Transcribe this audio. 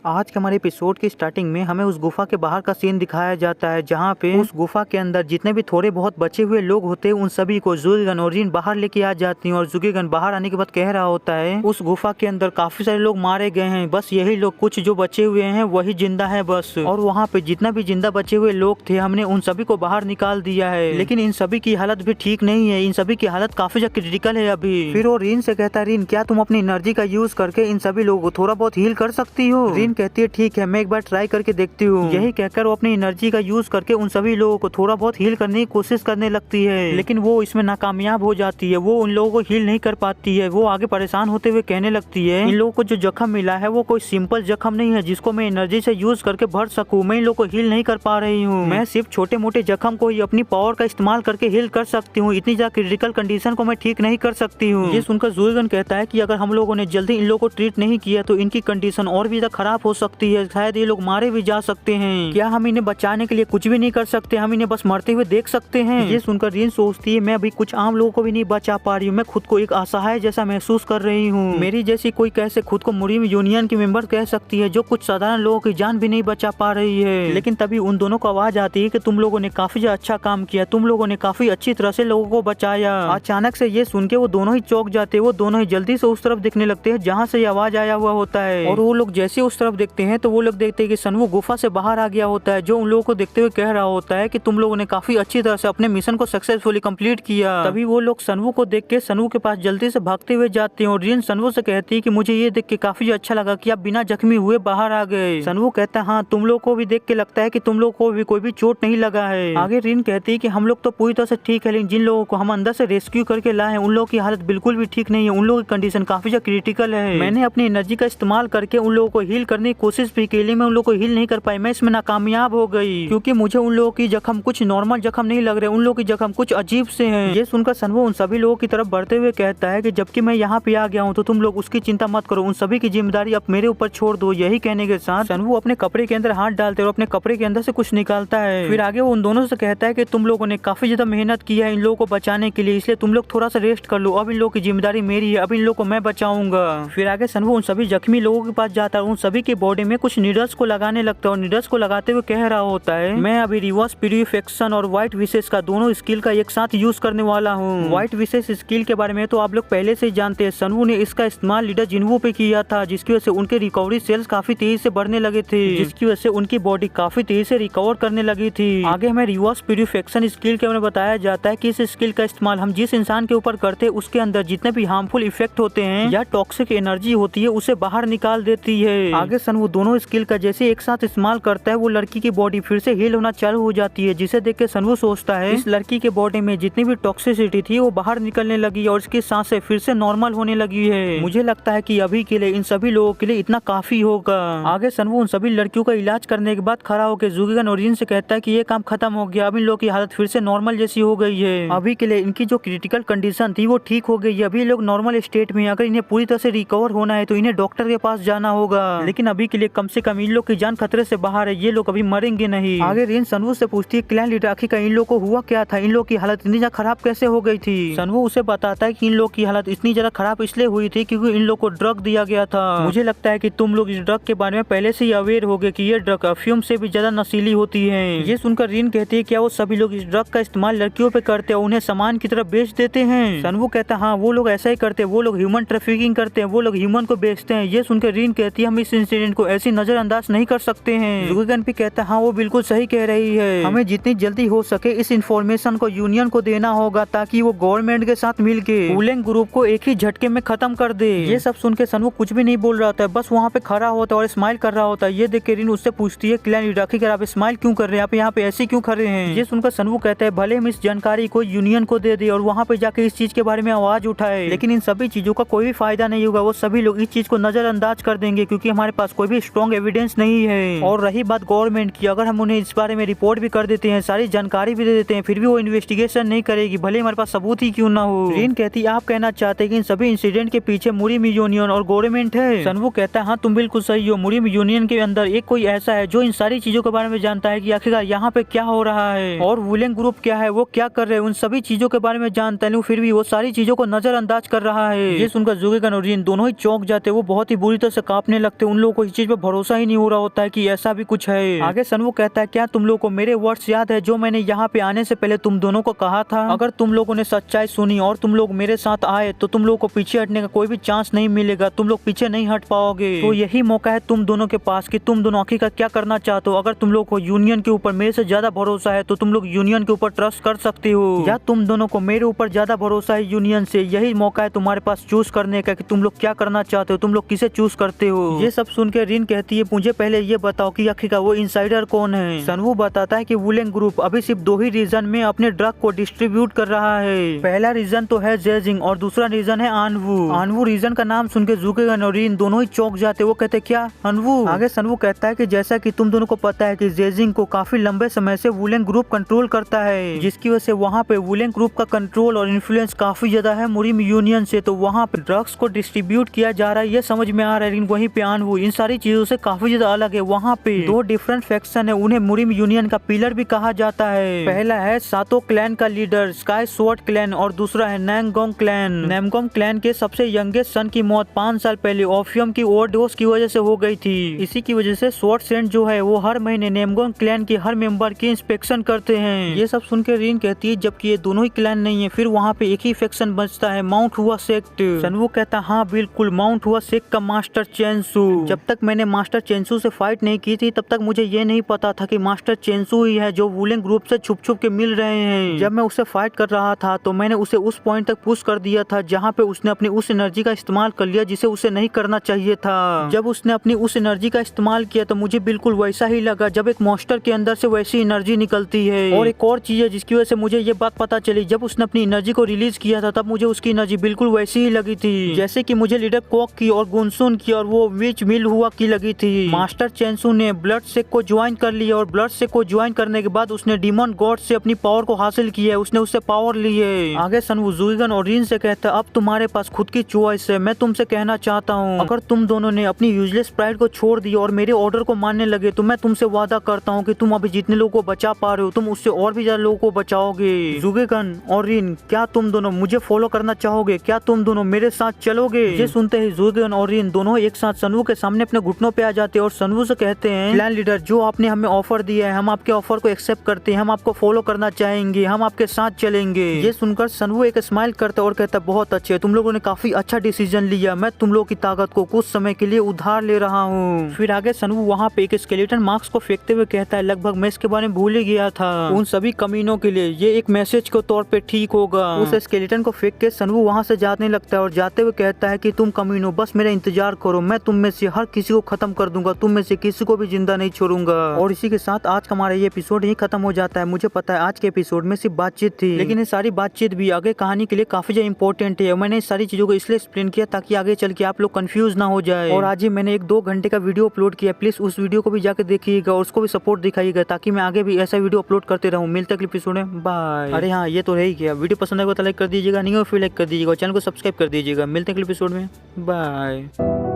आज के हमारे एपिसोड की स्टार्टिंग में हमें उस गुफा के बाहर का सीन दिखाया जाता है, जहाँ पे उस गुफा के अंदर जितने भी थोड़े बहुत बचे हुए लोग होते हैं उन सभी को जुगेगन और रिन बाहर लेके आ जाती हैं। और जुगेगन बाहर आने के बाद कह रहा होता है उस गुफा के अंदर काफी सारे लोग मारे गए हैं, बस यही लोग कुछ जो बचे हुए हैं वही जिंदा है बस। और वहाँ पे जितना भी जिंदा बचे हुए लोग थे हमने उन सभी को बाहर निकाल दिया है, लेकिन इन सभी की हालत भी ठीक नहीं है, इन सभी की हालत काफी ज्यादा क्रिटिकल है अभी। फिर वो रिन से कहता है रिन क्या तुम अपनी एनर्जी का यूज करके इन सभी लोगों को थोड़ा बहुत हील कर सकती हो। रिन कहती है ठीक है मैं एक बार ट्राई करके देखती हूँ। यही कहकर वो अपनी एनर्जी का यूज करके उन सभी लोगों को थोड़ा बहुत हील करने की कोशिश करने लगती है, लेकिन वो इसमें नाकामयाब हो जाती है। वो उन लोगों को हील नहीं कर पाती है। वो आगे परेशान होते हुए कहने लगती है इन लोगों को जो जख्म मिला है वो कोई सिंपल जख्म नहीं है जिसको मैं एनर्जी से यूज करके भर सकूं। मैं इन लोगों को हील नहीं कर पा रही हूँ, मैं सिर्फ छोटे मोटे जख्म को ही अपनी पावर का इस्तेमाल करके हील कर सकती हूँ, इतनी ज्यादा क्रिटिकल कंडीशन को मैं ठीक नहीं कर सकती हूँ। ये सुनकर जुगेगन कहता है कि अगर हम लोगों ने जल्दी इन लोगों को ट्रीट नहीं किया तो इनकी कंडीशन और भी ज्यादा खराब हो सकती है, शायद ये लोग मारे भी जा सकते हैं। क्या हम इन्हें बचाने के लिए कुछ भी नहीं कर सकते, हम इन्हें बस मरते हुए देख सकते हैं। ये सुनकर रिन सोचती है मैं अभी कुछ आम लोगों को भी नहीं बचा पा रही हूँ, मैं खुद को एक असहाय जैसा महसूस कर रही हूँ। मेरी जैसी कोई कैसे खुद को मुरीम यूनियन की मेंबर कह सकती है जो कुछ साधारण लोगों की जान भी नहीं बचा पा रही है। लेकिन तभी उन दोनों को आवाज आती है कि तुम लोगों ने काफी अच्छा काम किया, तुम लोगों ने काफी अच्छी तरह से लोगों को बचाया। अचानक से ये सुन के वो दोनों ही चौंक जाते हैं, वो दोनों ही जल्दी से उस तरफ देखने लगते हैं जहाँ से ये आवाज आया हुआ होता है। और वो लोग जैसे उस तरफ देखते हैं तो वो लोग देखते हैं कि सनवू गुफा से बाहर आ गया होता है, जो उन लोगों को देखते हुए कह रहा होता है कि तुम लोगों ने काफी अच्छी तरह से अपने मिशन को सक्सेसफुली कंप्लीट किया। तभी वो लोग सनवू को देख के सनवू के पास जल्दी से भागते हुए जाते हैं और रिन सनवू से कहती है कि मुझे ये देख के काफी अच्छा लगा कि आप बिना जख्मी हुए बाहर आ गए। सनवू कहता है हाँ तुम लोग को भी देख के लगता है कि तुम लोग को भी कोई भी चोट नहीं लगा है। आगे रिन कहती है कि हम लोग तो पूरी तरह से ठीक है, लेकिन जिन लोगों को हम अंदर से रेस्क्यू करके लाए हैं उन लोगों की हालत बिल्कुल भी ठीक नहीं है, उन लोगों की कंडीशन काफी ज्यादा क्रिटिकल है। मैंने अपनी एनर्जी का इस्तेमाल करके उन लोगों को हील करने की कोशिश भी की, मैं उन लोगों को हील नहीं कर पाई, मैं इसमें नाकामयाब हो गई क्योंकि मुझे उन लोगों की जख्म कुछ नॉर्मल जख्म नहीं लग रहे, उन लोगों की जख्म कुछ अजीब से हैं। ये सुनकर सनवू उन सभी लोगों की तरफ बढ़ते हुए कहता है कि जबकि मैं यहाँ पे आ गया हूँ तो तुम लोग उसकी चिंता मत करो, उन सभी की जिम्मेदारी अब मेरे ऊपर छोड़ दो। यही कहने के साथ सनवू अपने कपड़े के अंदर हाथ डालते और अपने कपड़े के अंदर से कुछ निकालता है। फिर आगे वो उन दोनों से कहता है कि तुम लोगों ने काफी ज्यादा मेहनत की है इन लोगों को बचाने के लिए, इसलिए तुम लोग थोड़ा सा रेस्ट कर लो, अब इन लोगों की जिम्मेदारी मेरी है, अब इन लोगों को मैं बचाऊंगा। फिर आगे सनवू उन सभी जख्मी लोगों के पास जाता है, उन सभी की बॉडी में कुछ नीडल्स को लगाने लगता है और नीडल्स को लगाते हुए कह रहा होता है मैं अभी रिवर्स प्यूरिफिकेशन और व्हाइट विशेष का दोनों स्किल का एक साथ यूज करने वाला हूँ। व्हाइट विशेष स्किल के बारे में तो आप लोग पहले से ही जानते हैं, सनवू ने इसका इस्तेमाल लीडर जिन्वू पे किया था, जिसकी वजह से उनके रिकवरी सेल्स काफी तेजी से बढ़ने लगे थे, जिसकी वजह से उनकी बॉडी काफी तेजी से रिकवर करने लगी थी। आगे हमें रिवर्स प्यूरिफिकेशन स्किल के बारे में बताया जाता है कि इस स्किल का इस्तेमाल हम जिस इंसान के ऊपर करते हैं उसके अंदर जितने भी हार्मफुल इफेक्ट होते हैं या टॉक्सिक एनर्जी होती है उसे बाहर निकाल देती है। आगे सनवू दोनों स्किल का जैसे एक साथ इस्तेमाल करता है वो लड़की की बॉडी फिर से हील होना चालू हो जाती है, जिसे देख के सनवू सोचता है इस लड़की के बॉडी में जितनी भी टॉक्सिसिटी थी वो बाहर निकलने लगी और इसकी सांसें फिर से नॉर्मल होने लगी है। मुझे लगता है कि अभी के लिए इन सभी लोगों के लिए इतना काफी होगा। आगे सनवू उन सभी लड़कियों का इलाज करने के बाद खड़ा होकर जुगेगन और रिन से कहता है कि ये काम खत्म हो गया, अब इन लोगों की हालत फिर से नॉर्मल जैसी हो गई है, अभी के लिए इनकी जो क्रिटिकल कंडीशन थी वो ठीक हो गई है, अभी लोग नॉर्मल स्टेट में, अगर इन्हें पूरी तरह से रिकवर होना है तो इन्हें डॉक्टर के पास जाना होगा, लेकिन अभी के लिए कम से कम इन लोग की जान खतरे से बाहर है, ये लोग अभी मरेंगे नहीं। आगे रिन सनवू से पूछती है क्लैन लीडर आखिर इन लोग को हुआ क्या था, इन लोग की हालत इतनी ज्यादा खराब कैसे हो गई थी। सनवू उसे बताता है कि इन लोग की हालत इतनी ज्यादा खराब इसलिए हुई थी क्योंकि इन लोग को ड्रग दिया गया था। मुझे लगता है कि तुम लोग इस ड्रग के बारे में पहले से ही अवेयर हो गए कि ये ड्रग अफ्यूम से भी ज्यादा नशीली होती है। ये सुनकर रिन कहती है क्या वो सभी लोग इस ड्रग का इस्तेमाल लड़कियों पे करते हैं, उन्हें सामान की तरफ बेच देते हैं। सनवू कहता है हाँ वो लोग ऐसा ही करते हैं, वो लोग ह्यूमन ट्रैफिकिंग करते हैं, वो लोग ह्यूमन को बेचते हैं। ये सुनकर रिन कहती है हम इस इंसिडेंट को ऐसी नजरअंदाज नहीं कर सकते हैं। जुगेगन भी कहता है हाँ वो बिल्कुल सही कह रही है, हमें जितनी जल्दी हो सके इस इंफॉर्मेशन को यूनियन को देना होगा ताकि वो गवर्नमेंट के साथ मिलके वुलेंग ग्रुप को एक ही झटके में खत्म कर दे। ये सब सुन के सनवू कुछ भी नहीं बोल रहा होता है, बस वहाँ पे खड़ा होता है और स्माइल कर रहा होता है। ये देख के रिन उससे पूछती है क्लैन लीडर आखिर आप स्माइल क्यों कर रहे हैं, आप यहाँ पे ऐसे क्यों खड़े हैं। ये सुनकर सनवू कहता है भले हम इस जानकारी को यूनियन को दे दे और वहाँ पे जाके इस चीज के बारे में आवाज उठाए, लेकिन इन सभी चीजों का कोई भी फायदा नहीं होगा, वो सभी लोग इस चीज को नजरअंदाज कर देंगे क्योंकि हमारे पास कोई भी स्ट्रॉन्ग एविडेंस नहीं है। और रही बात गवर्नमेंट की, अगर हम उन्हें इस बारे में रिपोर्ट भी कर देते हैं, सारी जानकारी भी दे देते हैं, फिर भी वो इन्वेस्टिगेशन नहीं करेगी, भले हमारे पास सबूत ही क्यों ना हो। रिन कहती आप कहना चाहते हैं कि इन सभी इंसिडेंट के पीछे मुरीम यूनियन और गवर्नमेंट है। सनवू कहता है हाँ तुम बिल्कुल सही हो, मुरीम यूनियन के अंदर एक कोई ऐसा है जो इन सारी चीजों के बारे में जानता है कि आखिरकार यहाँ पे क्या हो रहा है और वुलेंग ग्रुप क्या है, वो क्या कर रहे हैं, उन सभी चीजों के बारे में जानता है, फिर भी वो सारी चीजों को नजरअंदाज कर रहा है। ये सुनकर जुगेगन और रिन दोनों ही चौंक जाते, वो बहुत ही बुरी तरह से कांपने लगते, उन लोगों लोगों को इस चीज पे भरोसा ही नहीं हो रहा होता है कि ऐसा भी कुछ है। आगे सनवू कहता है क्या तुम लोगों को मेरे वर्ड्स याद है जो मैंने यहाँ पे आने से पहले तुम दोनों को कहा था? अगर तुम लोगों ने सच्चाई सुनी और तुम लोग मेरे साथ आए तो तुम लोगों को पीछे हटने का कोई भी चांस नहीं मिलेगा, तुम लोग पीछे नहीं हट पाओगे। तो यही मौका है तुम दोनों के पास कि तुम दोनों आखिर क्या करना चाहते हो। अगर तुम लोग को यूनियन के ऊपर मेरे से ज्यादा भरोसा है तो तुम लोग यूनियन के ऊपर ट्रस्ट कर सकते हो, या तुम दोनों को मेरे ऊपर ज्यादा भरोसा है यूनियन से। यही मौका है तुम्हारे पास चूज करने का कि तुम लोग क्या करना चाहते हो, तुम लोग किसे चूज करते हो। ये सब सुन के रिन कहती है मुझे पहले ये बताओ कि आखिर वो इनसाइडर कौन है। सनवू बताता है कि वुलेंग ग्रुप अभी सिर्फ 2 ही रीजन में अपने ड्रग को डिस्ट्रीब्यूट कर रहा है। पहला रीजन तो है जेजिंग और दूसरा रीजन है आनवू। आनवू रीजन का नाम सुन के जुगेगन और रिन दोनों ही चौंक जाते। वो कहते क्या अनवू? आगे सनवू कहता है कि जैसा कि तुम दोनों को पता है कि जेजिंग को काफी लंबे समय से वुलेंग ग्रुप कंट्रोल करता है, जिसकी वजह से वहाँ पे वुलेंग ग्रुप का कंट्रोल और इन्फ्लुएंस काफी ज्यादा है मुरिम यूनियन से। तो वहाँ पे ड्रग्स को डिस्ट्रीब्यूट किया जा रहा है ये समझ में आ रहा है, लेकिन वहीं पे आनवू इन सारी चीजों से काफी ज्यादा अलग है। वहाँ पे 2 डिफरेंट फैक्शन है, उन्हें मुरिम यूनियन का पिलर भी कहा जाता है। पहला है सातो क्लैन का लीडर स्काई स्वॉर्ड क्लैन और दूसरा है नैमगोंग क्लैन। नैमगोंग क्लैन के सबसे यंगेस्ट सन की मौत 5 साल पहले ओपियम की ओवरडोज की वजह से हो गई थी। इसी की वजह से स्वॉर्ड सेंट जो है वो हर महीने नैमगोंग क्लैन के हर मेंबर की इंस्पेक्शन करते हैं। ये सब सुन के रिन कहती है जबकि ये दोनों ही क्लैन नहीं है फिर वहाँ पे एक ही फैक्शन बचता है, माउंट हुआ सेक्ट। सनवू कहता हाँ बिल्कुल, माउंट हुआ सेक्ट का मास्टर चेंसू। जब तक मैंने मास्टर चेंसू से फाइट नहीं की थी तब तक मुझे ये नहीं पता था कि मास्टर चेंसू ही है जो वुलेंग ग्रुप से छुप छुप के मिल रहे हैं। जब मैं उससे फाइट कर रहा था तो मैंने उसे उस पॉइंट तक पुश कर दिया था जहाँ पे उसने अपनी उस एनर्जी का इस्तेमाल कर लिया जिसे उसे नहीं करना चाहिए था। जब उसने अपनी उस एनर्जी का इस्तेमाल किया तो मुझे बिल्कुल वैसा ही लगा जब एक मॉन्स्टर के अंदर से वैसी एनर्जी निकलती है। और एक और चीज है जिसकी वजह से मुझे ये बात पता चली, जब उसने अपनी एनर्जी को रिलीज किया था तब मुझे उसकी एनर्जी बिल्कुल वैसी ही लगी थी जैसे कि मुझे लीडर कॉक की और गुनसुन की और वो विच मिल हुआ की लगी थी। मास्टर चेंसू ने ब्लड सेक को ज्वाइन कर लिया और ब्लड सेक को ज्वाइन करने के बाद उसने डीमन गॉड से अपनी पावर को हासिल किया है, उसने उससे पावर ली है। आगे सनवू जुगेगन और रिन से कहता है अब तुम्हारे पास खुद की चॉइस है, मैं तुमसे कहना चाहता हूँ अगर तुम दोनों ने अपनी यूजलेस प्राइड को छोड़ दिया और मेरे ऑर्डर को मानने लगे तो मैं तुमसे वादा करता हूँ कि तुम अभी जितने लोगों को बचा पा रहे हो तुम उससे और भी ज्यादा लोगों को बचाओगे। जुगेगन और रिन क्या तुम दोनों मुझे फॉलो करना चाहोगे? क्या तुम दोनों मेरे साथ चलोगे? ये सुनते ही जुगेगन और रिन दोनों एक साथ सनवू के सामने अपने घुटनों पे आ जाते हैं और सनवू से कहते हैं क्लैन लीडर जो आपने हमें ऑफर दिया है हम आपके ऑफर को एक्सेप्ट करते हैं, हम आपको फॉलो करना चाहेंगे, हम आपके साथ चलेंगे। ये सुनकर सनवू एक स्माइल करता और कहता बहुत अच्छे, तुम लोगों ने काफी अच्छा डिसीजन लिया, मैं तुम लोगों की ताकत को कुछ समय के लिए उधार ले रहा हूँ। फिर आगे सनवू वहाँ पे एक स्केलेटन मार्क्स को फेंकते हुए कहता है लगभग मैं इसके बारे में भूल ही गया था, उन सभी कमीनों के लिए ये एक मैसेज के तौर पे ठीक होगा। उस स्केलेटन को फेंक के सनवू वहाँ से जाने लगता है और जाते हुए कहता है कि तुम कमीनों बस मेरा इंतजार करो, मैं तुम में से हर किसी को खत्म कर दूंगा, तुम में से किसी को भी जिंदा नहीं छोड़ूंगा। और इसी के साथ आज का हमारा ये एपिसोड यही खत्म हो जाता है। मुझे पता है आज के एपिसोड में सिर्फ बातचीत थी, लेकिन ये सारी बातचीत भी आगे कहानी के लिए काफी ज्यादा इंपॉर्टेंट है। मैंने इस सारी चीजों को इसलिए एक्सप्लेन किया ताकि आगे चल के आप लोग कंफ्यूज ना हो जाए। और आज ही मैंने 1-2 घंटे का वीडियो अपलोड किया, प्लीज उस वीडियो को भी जाकर देखिएगा और उसको भी सपोर्ट दिखाइएगा ताकि मैं आगे भी ऐसा वीडियो अपलोड करते रहूं। मिलते अगले एपिसोड में, बाय। अरे हाँ ये तो रह ही गया, वीडियो पसंद आएगा तो लाइक कर दीजिएगा, नहीं हो फिर लाइक कर दीजिएगा, चैनल को सब्सक्राइब कर दीजिएगा। मिलते अगले एपिसोड में, बाय।